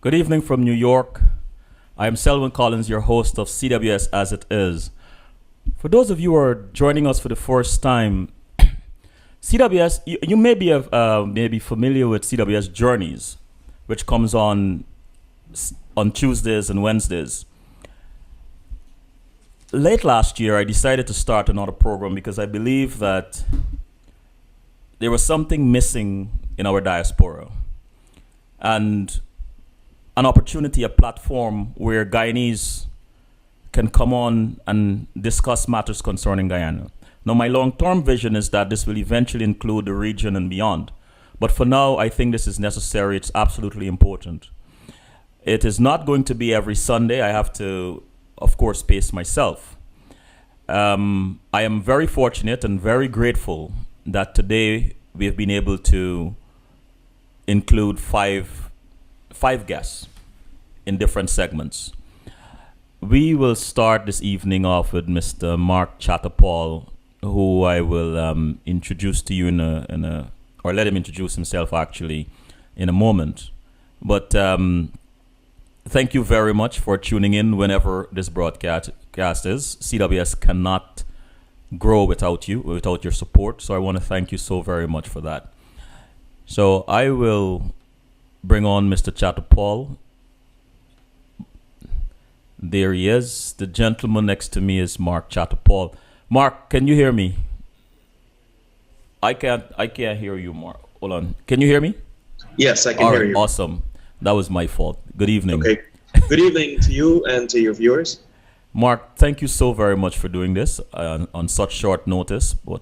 Good evening from New York. I am Selwyn Collins, your host of CWS As It Is. For those of you who are joining us for the first time, CWS, you may be familiar with CWS Journeys, which comes on Tuesdays and Wednesdays. Late last year, I decided to start another program because I believe that there was something missing in our diaspora. And an opportunity, a platform where Guyanese can come on and discuss matters concerning Guyana. Now, my long-term vision is that this will eventually include the region and beyond. But for now, I think this is necessary. It's absolutely important. It is not going to be every Sunday. I have to, of course, pace myself. I am very fortunate and very grateful that today we have been able to include five guests in different segments. We will start this evening off with Mr. Mark Chatarpal, who I will introduce to you or let him introduce himself actually in a moment. But thank you very much for tuning in whenever this broadcast is. CWS cannot grow without you, without your support. So I want to thank you so very much for that. So I will bring on Mr. Chatarpal. There he is. The gentleman next to me is Mark Chatarpal. Mark, can you hear me? I can't hear you, Mark. Hold on. Can you hear me? Yes, I can hear you. Awesome. That was my fault. Good evening. Okay. Good evening to you and to your viewers. Mark, thank you so very much for doing this on such short notice. But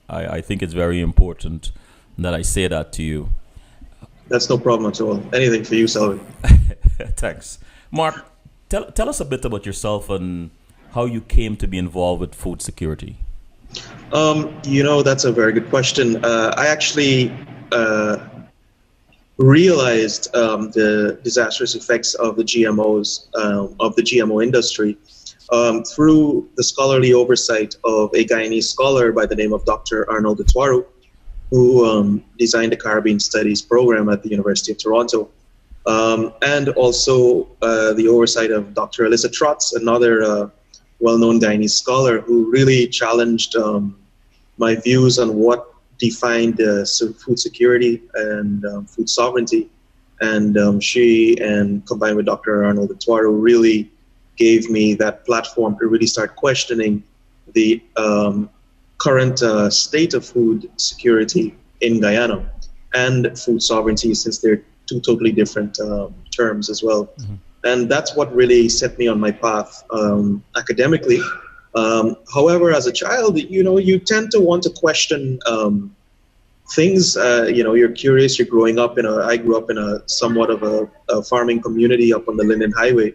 I think it's very important that I say that to you. That's no problem at all. Anything for you, Selwyn. Thanks. Mark, tell us a bit about yourself and how you came to be involved with food security. That's a very good question. I actually realized the disastrous effects of the GMOs, of the GMO industry, through the scholarly oversight of a Guyanese scholar by the name of Dr. Arnold Etoiru, who designed the Caribbean Studies program at the University of Toronto. And also the oversight of Dr. Alyssa Trotz, another well-known Guyanese scholar who really challenged my views on what defined food security and food sovereignty. And she, and combined with Dr. Arnold Etoiru, really gave me that platform to really start questioning the current state of food security in Guyana and food sovereignty, since they're two totally different terms as well. Mm-hmm. And that's what really set me on my path academically. However, as a child, you tend to want to question things. You're curious. You're growing up I grew up in a somewhat of a farming community up on the Linden Highway.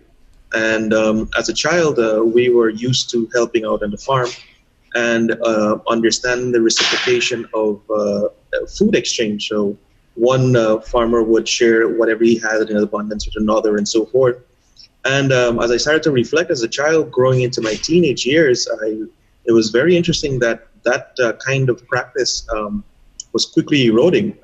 And as a child, we were used to helping out on the farm and understanding the reciprocation of food exchange. So one farmer would share whatever he had in abundance with another, and so forth. And as I started to reflect as a child growing into my teenage years, it was very interesting that kind of practice was quickly eroding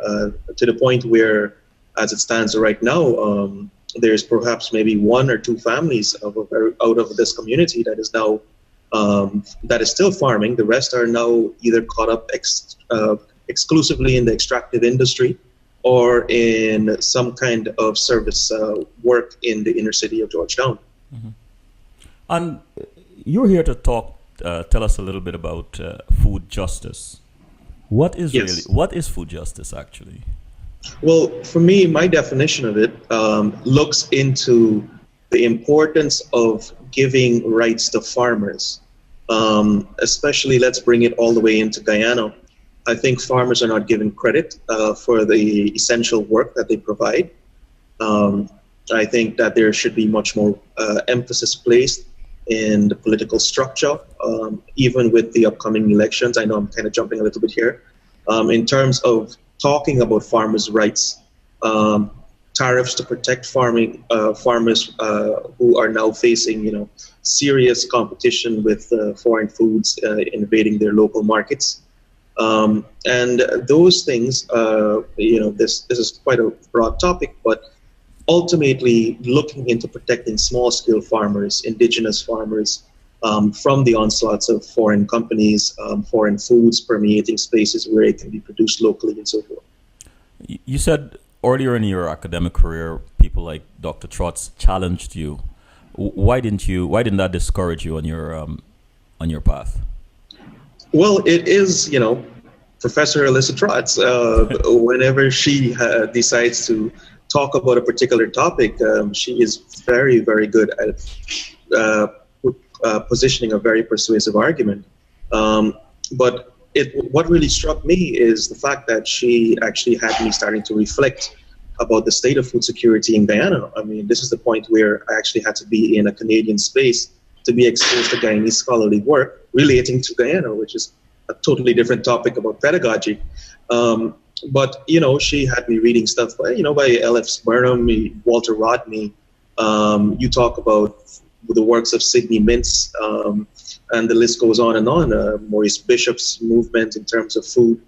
to the point where, as it stands right now, there's perhaps maybe one or two families out of this community that is now that is still farming. The rest are now either caught up exclusively in the extractive industry or in some kind of service work in the inner city of Georgetown. Mm-hmm. And you're here to tell us a little bit about food justice. What is food justice actually? Well, for me, my definition of it looks into the importance of giving rights to farmers, especially let's bring it all the way into Guyana. I think farmers are not given credit for the essential work that they provide. I think that there should be much more emphasis placed in the political structure, even with the upcoming elections. I know I'm kind of jumping a little bit here. In terms of talking about farmers' rights, tariffs to protect farmers who are now facing, serious competition with foreign foods invading their local markets. And those things, this is quite a broad topic, but ultimately looking into protecting small-scale farmers, indigenous farmers, from the onslaughts of foreign companies, foreign foods permeating spaces where it can be produced locally and so forth. You said earlier in your academic career, people like Dr. Trotz challenged you. Why didn't that discourage you on your path? Well, it is, Professor Alyssa Trotz. Whenever she decides to talk about a particular topic, she is very, very good at positioning a very persuasive argument. But what really struck me is the fact that she actually had me starting to reflect about the state of food security in Guyana. I mean, this is the point where I actually had to be in a Canadian space to be exposed to Guyanese scholarly work relating to Guyana, which is a totally different topic about pedagogy. But, she had me reading stuff by L.F. Burnham, Walter Rodney. You talk about the works of Sidney Mintz, and the list goes on and on. Maurice Bishop's movement in terms of food.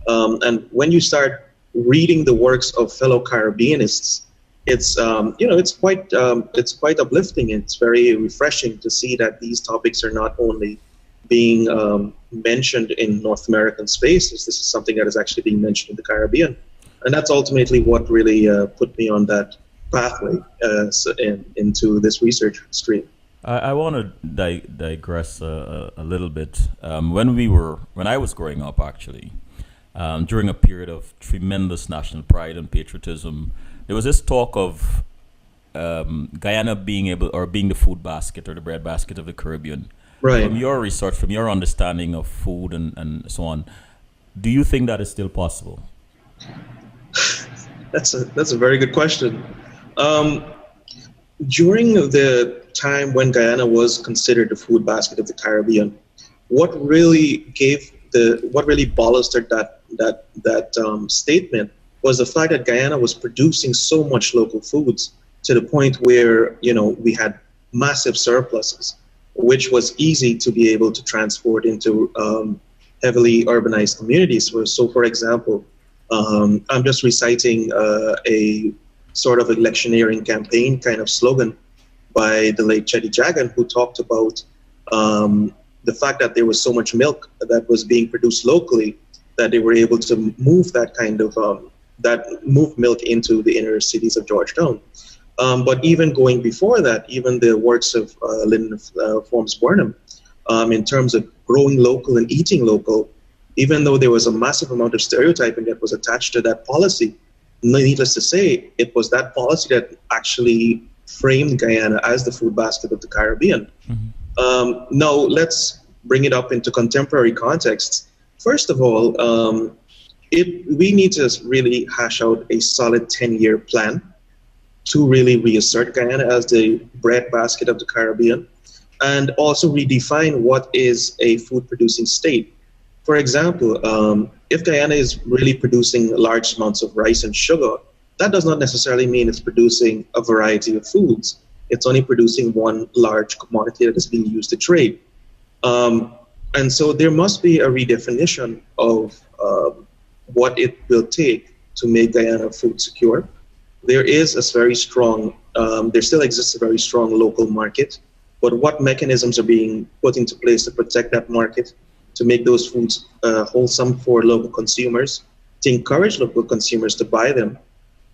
And when you start reading the works of fellow Caribbeanists, it's quite uplifting. It's very refreshing to see that these topics are not only being mentioned in North American spaces. This is something that is actually being mentioned in the Caribbean, and that's ultimately what really put me on that pathway into this research stream. I want to digress a little bit. When I was growing up, actually, during a period of tremendous national pride and patriotism, there was this talk of Guyana being the food basket or the bread basket of the Caribbean. Right. From your research, from your understanding of food and so on, do you think that is still possible? That's a very good question. During the time when Guyana was considered the food basket of the Caribbean, what really bolstered that statement was the fact that Guyana was producing so much local foods to the point where we had massive surpluses, which was easy to be able to transport into heavily urbanized communities. So, for example, I'm just reciting a sort of electioneering campaign kind of slogan by the late Chetty Jagan, who talked about the fact that there was so much milk that was being produced locally that they were able to move that kind of move milk into the inner cities of Georgetown. But even going before that, even the works of Lyndon Forbes Burnham, in terms of growing local and eating local, even though there was a massive amount of stereotyping that was attached to that policy, needless to say, it was that policy that actually framed Guyana as the food basket of the Caribbean. Mm-hmm. Now, let's bring it up into contemporary context. First of all, we need to really hash out a solid 10-year plan to really reassert Guyana as the bread basket of the Caribbean, and also redefine what is a food-producing state. For example, if Guyana is really producing large amounts of rice and sugar, that does not necessarily mean it's producing a variety of foods. It's only producing one large commodity that is being used to trade. And so there must be a redefinition of what it will take to make Guyana food secure. There still exists a very strong local market, but what mechanisms are being put into place to protect that market, to make those foods wholesome for local consumers, to encourage local consumers to buy them,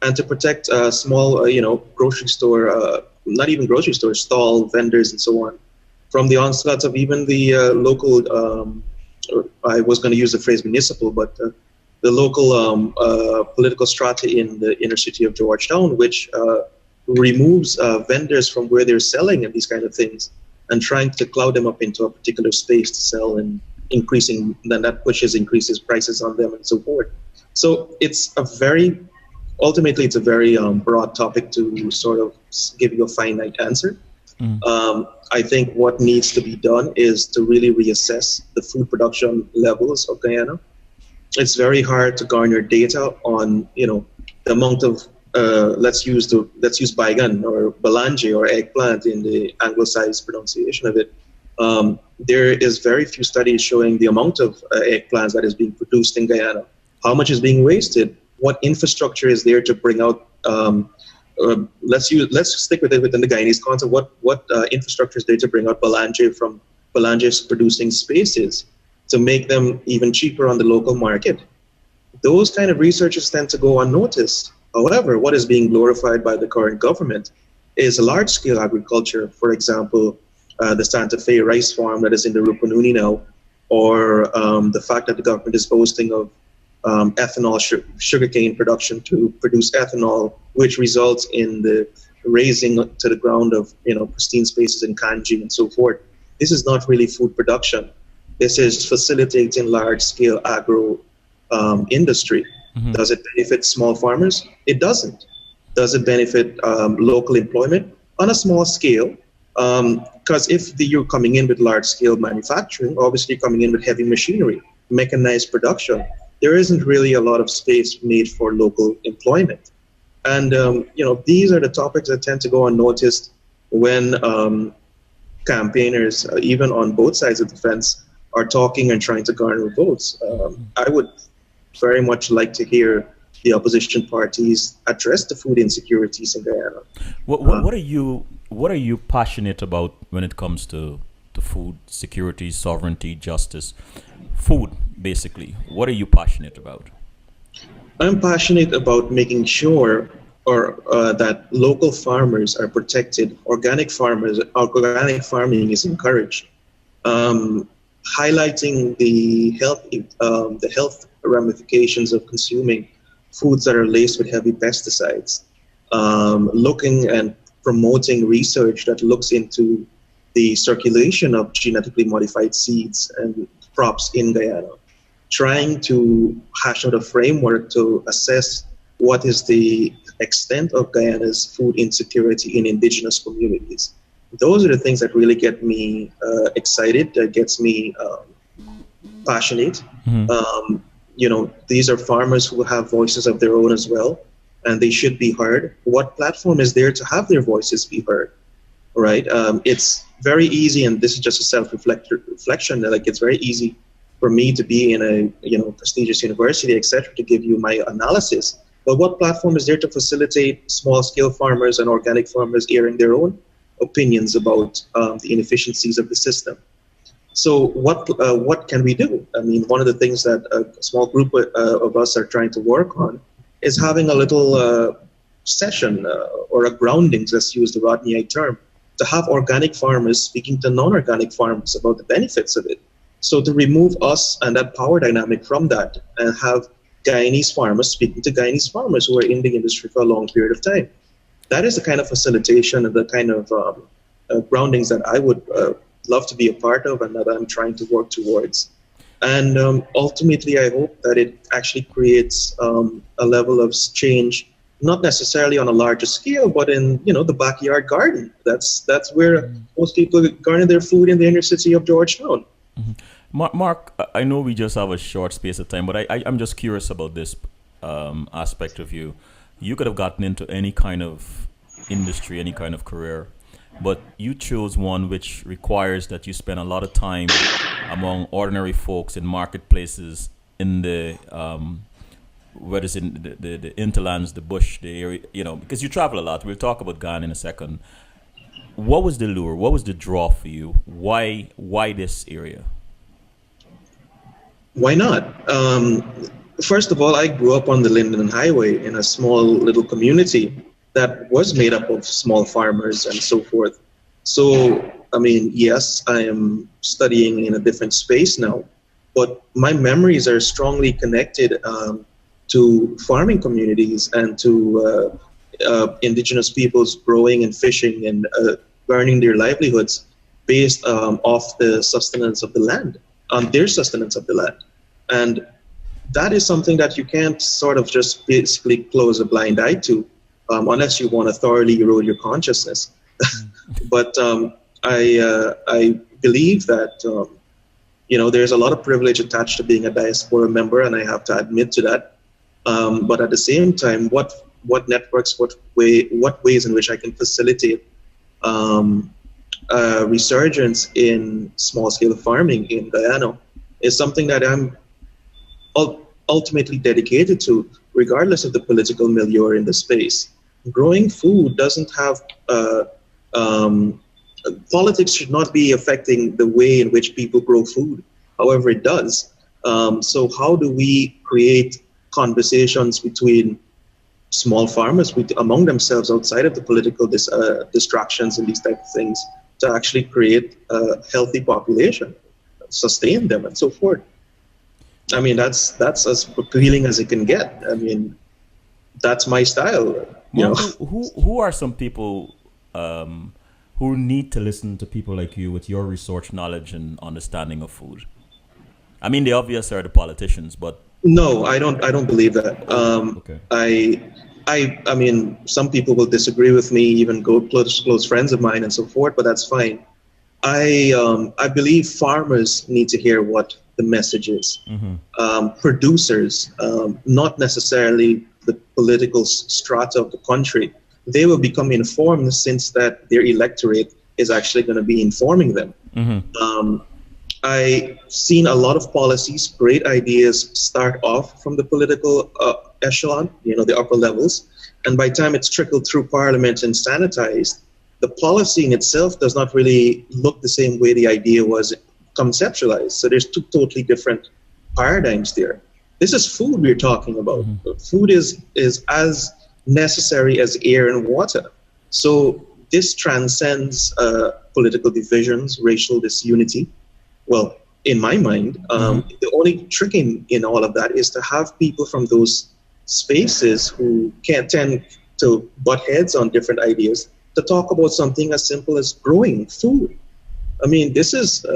and to protect small, grocery store, not even grocery stores, stall vendors and so on, from the onslaughts of even the local, I was going to use the phrase municipal, but the local political strata in the inner city of Georgetown, which removes vendors from where they're selling and these kind of things, and trying to cloud them up into a particular space to sell, and increases prices on them and so forth. So ultimately it's a very broad topic to sort of give you a finite answer. Mm. I think what needs to be done is to really reassess the food production levels of Guyana. It's very hard to garner data on, the amount of let's use baigan or balanji or eggplant in the anglicized pronunciation of it. There is very few studies showing the amount of eggplants that is being produced in Guyana, how much is being wasted, what infrastructure is there to bring out let's stick with it within the Guyanese concept. What infrastructure is there to bring out Balange from Balange's producing spaces to make them even cheaper on the local market? Those kind of researches tend to go unnoticed. However, what is being glorified by the current government is large-scale agriculture. For example, the Santa Fe rice farm that is in the Rupununi now, or the fact that the government is boasting of ethanol sugarcane production to produce ethanol, which results in the raising to the ground of pristine spaces in Kanji and so forth. This is not really food production. This is facilitating large-scale agro industry. Mm-hmm. Does it benefit small farmers? It doesn't. Does it benefit local employment? On a small scale, because if you're coming in with large-scale manufacturing, obviously coming in with heavy machinery, mechanized production, there isn't really a lot of space made for local employment. And these are the topics that tend to go unnoticed when campaigners, even on both sides of the fence, are talking and trying to garner votes. I would very much like to hear the opposition parties address the food insecurities in Guyana. What are you passionate about when it comes to food security, sovereignty, justice, food, basically? What are you passionate about? I'm passionate about making sure that local farmers are protected. Organic farming is encouraged. Highlighting the health ramifications of consuming foods that are laced with heavy pesticides. Looking and promoting research that looks into the circulation of genetically modified seeds and crops in Guyana. Trying to hash out a framework to assess what is the extent of Guyana's food insecurity in indigenous communities. Those are the things that really get me excited, that gets me passionate. Mm-hmm. These are farmers who have voices of their own as well, and they should be heard. What platform is there to have their voices be heard? Right? It's very easy, and this is just a self-reflection. Like, it's very easy for me to be in a prestigious university, etc., to give you my analysis. But what platform is there to facilitate small-scale farmers and organic farmers airing their own opinions about the inefficiencies of the system? So what can we do? I mean, one of the things that a small group of us are trying to work on is having a little session or a groundings, let's use the Rodneyite term, to have organic farmers speaking to non-organic farmers about the benefits of it. So to remove us and that power dynamic from that, and have Guyanese farmers speaking to Guyanese farmers who are in the industry for a long period of time. That is the kind of facilitation and the kind of groundings that I would love to be a part of and that I'm trying to work towards. And ultimately, I hope that it actually creates a level of change, not necessarily on a larger scale, but in the backyard garden. That's where most people garner their food in the inner city of Georgetown. Mm-hmm. Mark, I know we just have a short space of time, but I'm just curious about this aspect of you. You could have gotten into any kind of industry, any kind of career, but you chose one which requires that you spend a lot of time among ordinary folks in marketplaces, in the whether it's in the hinterlands, the bush, the area, because you travel a lot. We'll talk about Ghana in a second. What was the lure? What was the draw for you? Why this area? Why not? First of all, I grew up on the Linden Highway in a small little community that was made up of small farmers and so forth. So, I mean, yes, I am studying in a different space now, but my memories are strongly connected to farming communities and to indigenous peoples growing and fishing and earning their livelihoods based off the sustenance of the land, on their sustenance of the land. And that is something that you can't sort of just basically close a blind eye to unless you want to thoroughly erode your consciousness. But I believe that, there's a lot of privilege attached to being a diaspora member, and I have to admit to that. But at the same time, what networks, what ways in which I can facilitate resurgence in small-scale farming in Guyana is something that I'm ultimately dedicated to, regardless of the political milieu in the space. growing food doesn't have politics should not be affecting the way in which people grow food. However, it does. So how do we create conversations between small farmers among themselves outside of the political distractions and these type of things to actually create a healthy population, sustain them, and so forth? I mean, that's as appealing as it can get. I mean, that's my style. Mark, who are some people who need to listen to people like you with your research knowledge and understanding of food? I mean, the obvious are the politicians, but no, I don't believe that. Okay. I mean, some people will disagree with me, even close friends of mine and so forth, but that's fine. I believe farmers need to hear what the message is. Producers, not necessarily the political strata of the country, they will become informed since that their electorate is actually going to be informing them. I've seen a lot of policies, great ideas start off from the political echelon, the upper levels, and by the time it's trickled through Parliament and sanitized, the policy in itself does not really look the same way the idea was conceptualized. So there's two totally different paradigms there. This is food we're talking about. Food is as necessary as air and water. So this transcends political divisions, racial disunity. Well, in my mind, the only trick in all of that is to have people from those spaces who can't tend to butt heads on different ideas to talk about something as simple as growing food. I mean, this is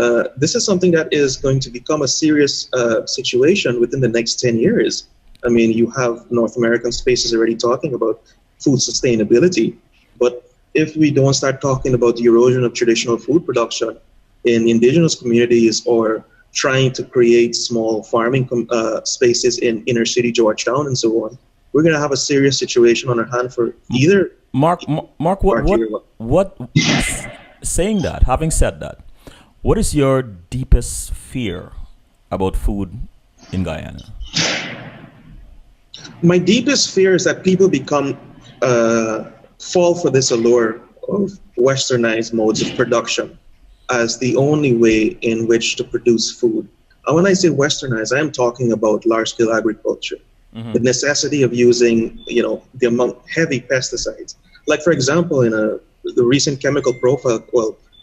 something that is going to become a serious situation within the next 10 years. I mean, you have North American spaces already talking about food sustainability, but if we don't start talking about the erosion of traditional food production in indigenous communities or trying to create small farming spaces in inner city Georgetown and so on, we're going to have a serious situation on our hand for either. Mark, saying that, having said that, what is your deepest fear about food in Guyana? My deepest fear is that people fall for this allure of westernized modes of production as the only way in which to produce food. And when I say westernized, I am talking about large-scale agriculture, the necessity of using, the amount heavy pesticides. Like, for example, in the recent chemical profile,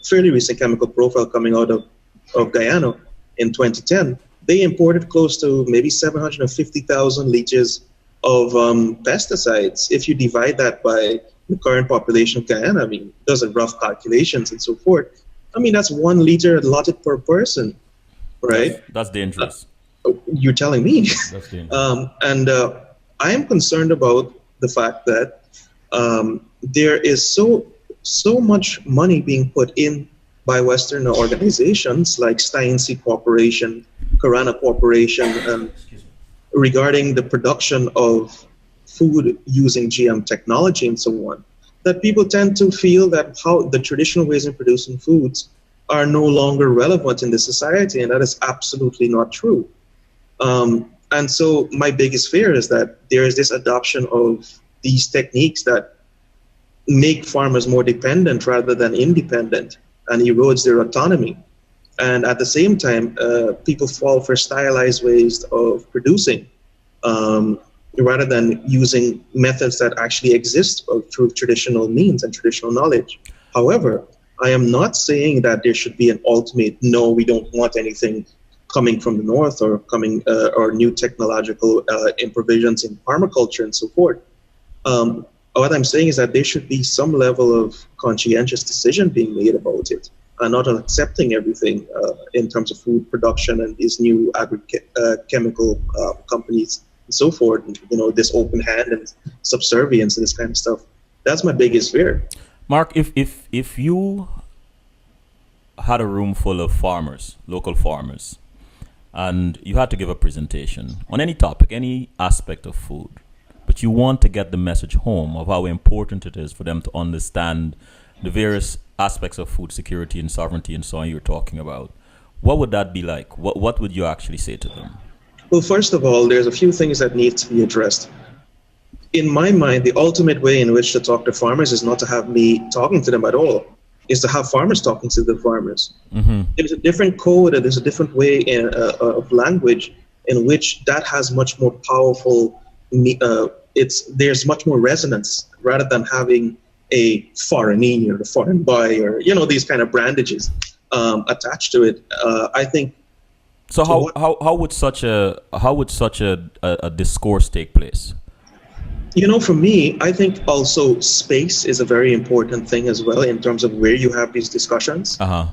fairly recent chemical profile coming out of Guyana in 2010, they imported close to maybe 750,000 liters of pesticides. If you divide that by the current population of Guyana, I mean, those are rough calculations and so forth. I mean, that's 1 liter allotted per person, right? That's dangerous. You're telling me. That's dangerous. And I am concerned about the fact that there is so much money being put in by Western organizations like Steinseed Corporation, Karana Corporation, regarding the production of food using GM technology and so on, that people tend to feel that how the traditional ways of producing foods are no longer relevant in the society, and that is absolutely not true. And so my biggest fear is that there is this adoption of these techniques that make farmers more dependent rather than independent and erodes their autonomy. And at the same time, people fall for stylized ways of producing rather than using methods that actually exist through traditional means and traditional knowledge. However, I am not saying that there should be an ultimate, no, we don't want anything coming from the north or coming or new technological improvisions in permaculture and so forth. What I'm saying is that there should be some level of conscientious decision being made about it, and not accepting everything in terms of food production and these new chemical companies and so forth. This open hand and subservience and this kind of stuff. That's my biggest fear. Mark, if you had a room full of farmers, local farmers, and you had to give a presentation on any topic, any aspect of food, but you want to get the message home of how important it is for them to understand the various aspects of food security and sovereignty and so on you're talking about, what would that be like? What would you actually say to them? Well, first of all, there's a few things that need to be addressed. in my mind, the ultimate way in which to talk to farmers is not to have me talking to them at all, is to have farmers talking to the farmers. Mm-hmm. There's a different code, and there's a different way of language in which that has much more powerful, there's much more resonance rather than having a foreign in or the foreign buy or, these kind of brandages attached to it. I think. So how would such a discourse take place? For me, I think also space is a very important thing as well in terms of where you have these discussions. Uh-huh.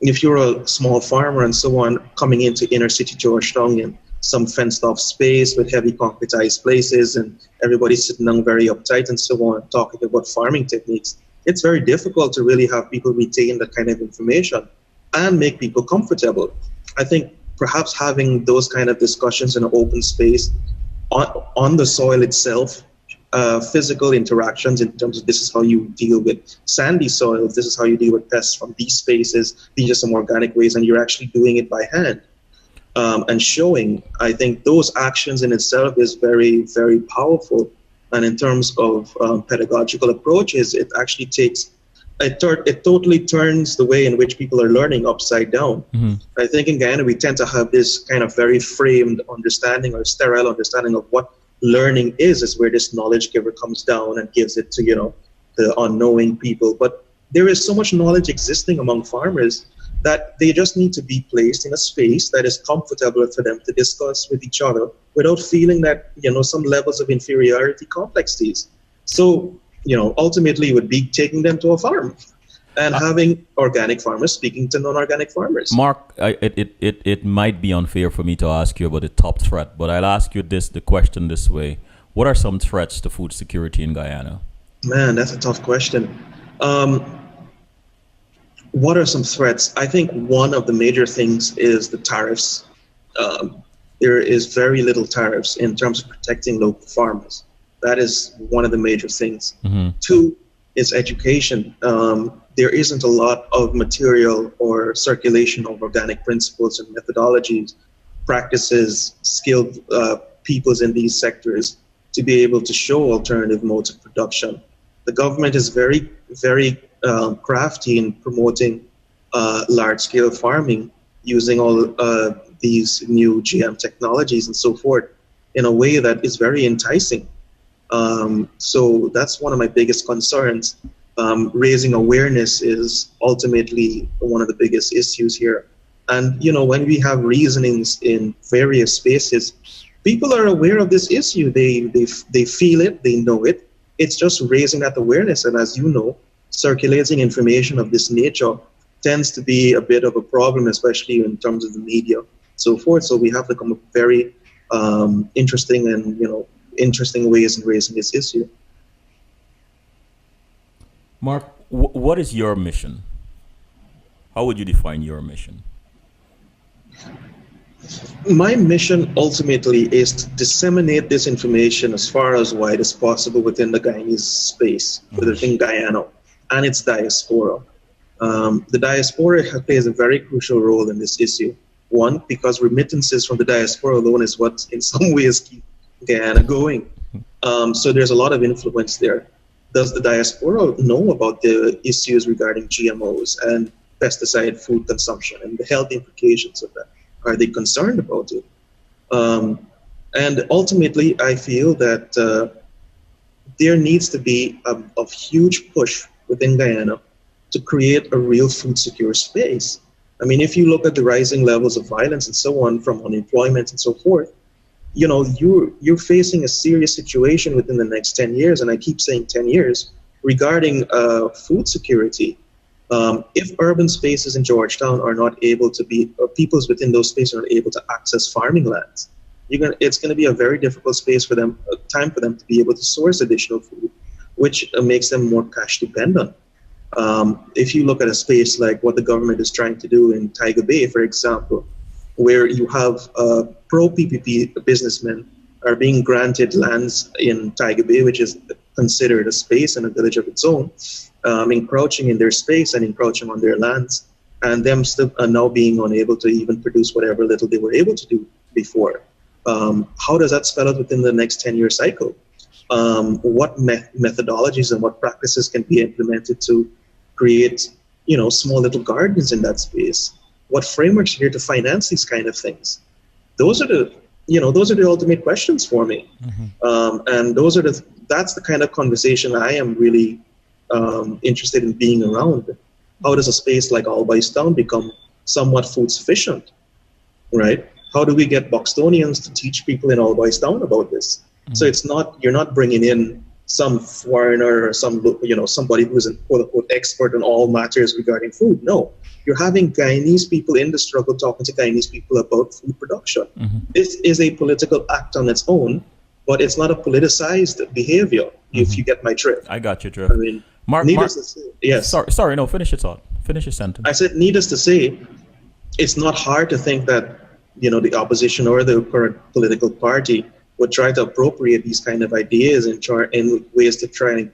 If you're a small farmer and so on, coming into inner city Georgetown in some fenced off space with heavy concretized places and everybody's sitting down very uptight and so on, talking about farming techniques, it's very difficult to really have people retain that kind of information and make people comfortable. I think perhaps having those kind of discussions in an open space on the soil itself, physical interactions in terms of this is how you deal with sandy soils, this is how you deal with pests from these spaces, these are some organic ways, and you're actually doing it by hand and showing. I think those actions in itself is very, very powerful. And in terms of pedagogical approaches, it actually it totally turns the way in which people are learning upside down. Mm-hmm. I think in Guyana, we tend to have this kind of very framed understanding or sterile understanding of what learning is where this knowledge giver comes down and gives it to, the unknowing people. But there is so much knowledge existing among farmers that they just need to be placed in a space that is comfortable for them to discuss with each other without feeling that, some levels of inferiority complexities. So, ultimately it would be taking them to a farm and having organic farmers speaking to non-organic farmers. Mark, it might be unfair for me to ask you about the top threat, but I'll ask you the question this way. What are some threats to food security in Guyana? Man, that's a tough question. What are some threats? I think one of the major things is the tariffs. There is very little tariffs in terms of protecting local farmers. That is one of the major things. Mm-hmm. Two is education. There isn't a lot of material or circulation of organic principles and methodologies, practices, skilled peoples in these sectors to be able to show alternative modes of production. The government is very, very crafty in promoting large-scale farming using all these new GM technologies and so forth in a way that is very enticing. So that's one of my biggest concerns. Raising awareness is ultimately one of the biggest issues here. And, when we have reasonings in various spaces, people are aware of this issue. They feel it, they know it. It's just raising that awareness. And as you know, circulating information of this nature tends to be a bit of a problem, especially in terms of the media, so forth. So we have to come up with very interesting and, interesting ways in raising this issue. Mark, what is your mission? How would you define your mission? My mission ultimately is to disseminate this information as far as wide as possible within the Guyanese space, within Guyana and its diaspora. The diaspora plays a very crucial role in this issue. One, because remittances from the diaspora alone is what in some ways keep Guyana going. So there's a lot of influence there. Does the diaspora know about the issues regarding GMOs and pesticide food consumption and the health implications of that? Are they concerned about it? And ultimately, I feel that there needs to be a huge push within Guyana to create a real food secure space. I mean, if you look at the rising levels of violence and so on from unemployment and so forth, you're facing a serious situation within the next 10 years, and I keep saying 10 years, regarding food security. If urban spaces in Georgetown are not able to be, or peoples within those spaces are not able to access farming lands, it's going to be a very difficult time for them to be able to source additional food, which makes them more cash dependent. If you look at a space like what the government is trying to do in Tiger Bay, for example, where you have pro-PPP businessmen are being granted lands in Tiger Bay, which is considered a space and a village of its own, encroaching in their space and encroaching on their lands, and them still are now being unable to even produce whatever little they were able to do before. How does that spell out within the next 10-year cycle? what methodologies and what practices can be implemented to create, small little gardens in that space. What frameworks are here to finance these kind of things? Those are the ultimate questions for me. And that's the kind of conversation I am really interested in being around. How does a space like Albice Town become somewhat food sufficient, right? How do we get Buxtonians to teach people in Albice Town about this? So you're not bringing in some foreigner or somebody who's an quote unquote expert on all matters regarding food. No, you're having Guyanese people in the struggle talking to Guyanese people about food production. This is a political act on its own, but it's not a politicized behavior, if you get my drift. I got your drift. I mean, Mark, to say, yes. Sorry, no, finish your thought. Finish your sentence. I said, needless to say, it's not hard to think that, the opposition or the current political party would try to appropriate these kind of ideas in ways to try and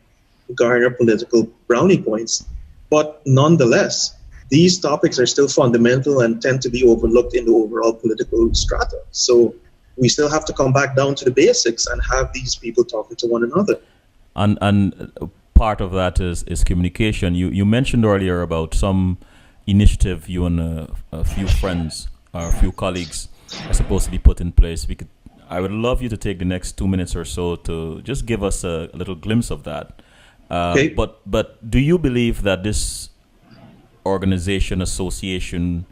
garner political brownie points. But nonetheless, these topics are still fundamental and tend to be overlooked in the overall political strata. So we still have to come back down to the basics and have these people talking to one another. And part of that is communication. You mentioned earlier about some initiative you and a few friends or a few colleagues are supposed to be put in place. I would love you to take the next 2 minutes or so to just give us a little glimpse of that. Okay. But do you believe that this organization, association,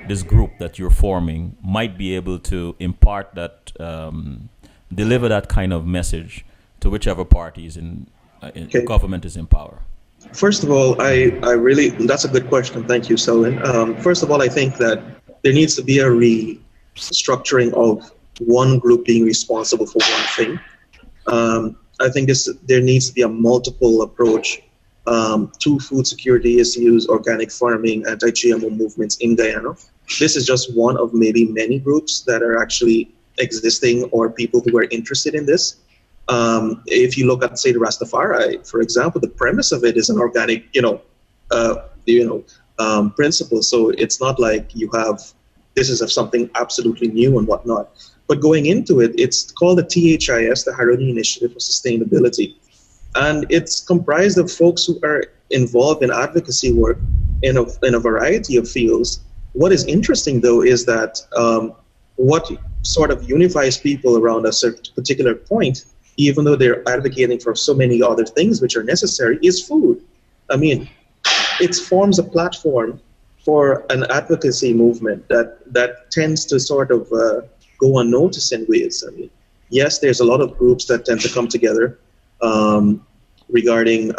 this group that you're forming might be able to impart that, deliver that kind of message to whichever party is in government is in power? First of all, I really, that's a good question. Thank you, Selwyn. First of all, I think that there needs to be a restructuring of one group being responsible for one thing. I think there needs to be a multiple approach to food security issues, organic farming, anti-GMO movements in Guyana. This is just one of maybe many groups that are actually existing or people who are interested in this. If you look at, say, the Rastafari, for example, the premise of it is an organic, principle. So it's not like this is something absolutely new and whatnot. But going into it, it's called the THIS, the Haredi Initiative for Sustainability. And it's comprised of folks who are involved in advocacy work in a variety of fields. What is interesting, though, is that what sort of unifies people around a certain particular point, even though they're advocating for so many other things which are necessary, is food. I mean, it forms a platform for an advocacy movement that tends to sort of go unnoticed in ways. I mean, yes, there's a lot of groups that tend to come together regarding,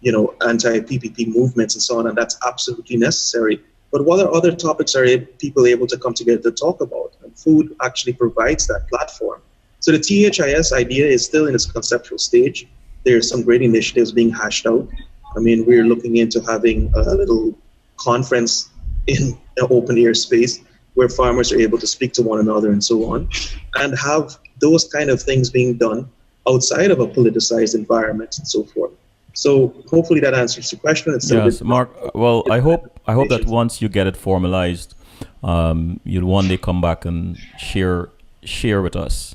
anti-PPP movements and so on, and that's absolutely necessary. But what other topics are people able to come together to talk about? And food actually provides that platform. So the THIS idea is still in its conceptual stage. There's some great initiatives being hashed out. I mean, we're looking into having a little conference in an open air space where farmers are able to speak to one another and so on, and have those kind of things being done outside of a politicized environment and so forth. So hopefully that answers your question. Yes, Mark. Well, I hope that once you get it formalized, you'll one day come back and share with us.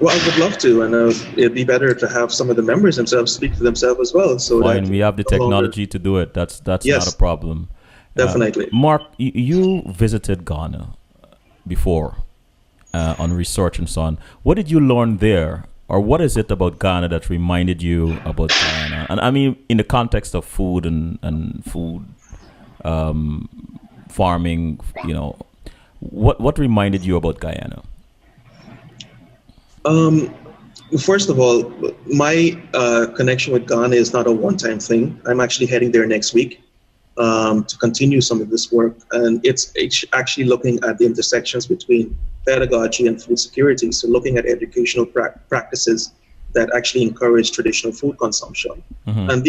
Well, I would love to, and it'd be better to have some of the members themselves speak to themselves as well. So fine, we have the technology to do it. That's yes, not a problem. Definitely. Mark, you visited Ghana before on research and so on. What did you learn there? Or what is it about Ghana that reminded you about Ghana? And I mean, in the context of food and food farming, what reminded you about Guyana? First of all, my connection with Ghana is not a one-time thing. I'm actually heading there next week to continue some of this work. And it's actually looking at the intersections between pedagogy and food security. So looking at educational practices that actually encourage traditional food consumption. Mm-hmm. And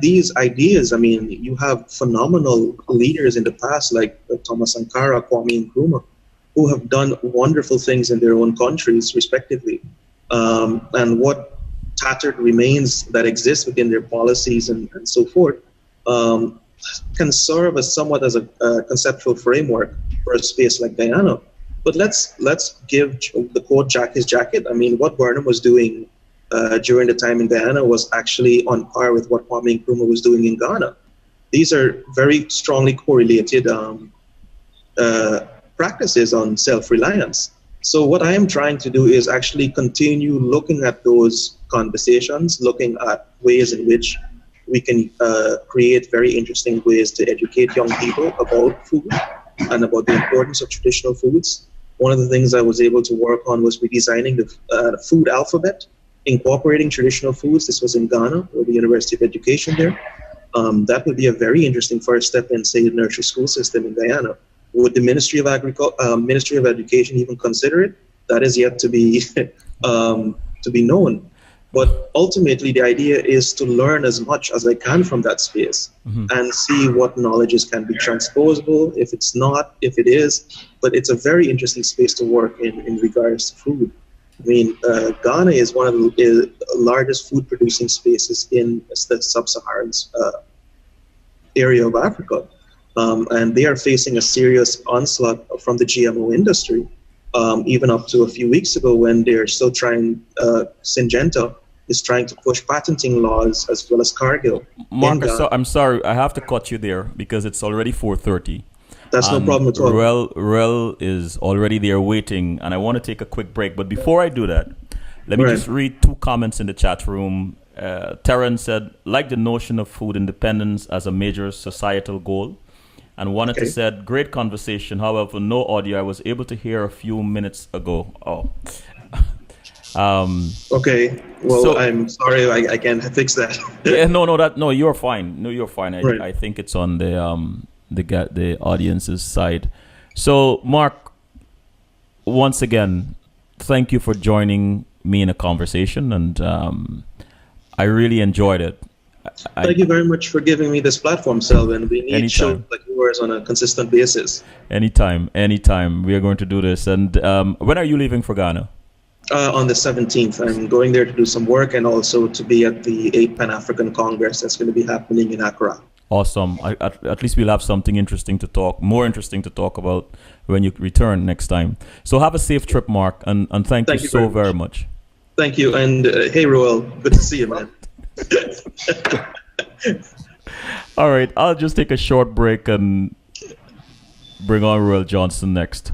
these ideas, I mean, you have phenomenal leaders in the past like Thomas Sankara, Kwame Nkrumah, who have done wonderful things in their own countries, respectively. And what tattered remains that exist within their policies and so forth can serve as somewhat as a conceptual framework for a space like Guyana. But let's give the quote Jack his jacket. I mean, what Burnham was doing during the time in Guyana was actually on par with what Kwame Nkrumah was doing in Ghana. These are very strongly correlated practices on self-reliance. So what I am trying to do is actually continue looking at those conversations, looking at ways in which we can create very interesting ways to educate young people about food and about the importance of traditional foods. One of the things I was able to work on was redesigning the food alphabet, incorporating traditional foods. This was in Ghana with the University of Education there. That would be a very interesting first step in, say, the nursery school system in Guyana. Would the Ministry of Ministry of Education even consider it? That is yet to be to be known. But ultimately, the idea is to learn as much as I can from that space and see what knowledges can be transposable. If it's not, if it is, but it's a very interesting space to work in regards to food. I mean, Ghana is one of the largest food producing spaces in the sub-Saharan area of Africa. And they are facing a serious onslaught from the GMO industry, even up to a few weeks ago when they're still trying, Syngenta is trying to push patenting laws as well as Cargill. Marcus, I'm sorry, I have to cut you there because it's already 4:30. That's no problem at all. Rel is already there waiting, and I want to take a quick break. But before I do that, let me just read two comments in the chat room. Terran said, like the notion of food independence as a major societal goal. And Juanita said, great conversation. However, no audio. I was able to hear a few minutes ago. Oh. Okay. Well, so, I'm sorry. I can't fix that. No, you're fine. No, you're fine. I think it's on the audience's side. So, Mark, once again, thank you for joining me in a conversation, and I really enjoyed it. Thank you very much for giving me this platform, Selvin. We need shows like yours on a consistent basis. Anytime. We are going to do this. And when are you leaving for Ghana? On the 17th. I'm going there to do some work and also to be at the 8th Pan-African Congress that's going to be happening in Accra. Awesome. At least we'll have something more interesting to talk about when you return next time. So have a safe trip, Mark, and thank you so very much. Thank you. And hey, Roel, good to see you, man. All right, I'll just take a short break and bring on Roel Johnson next.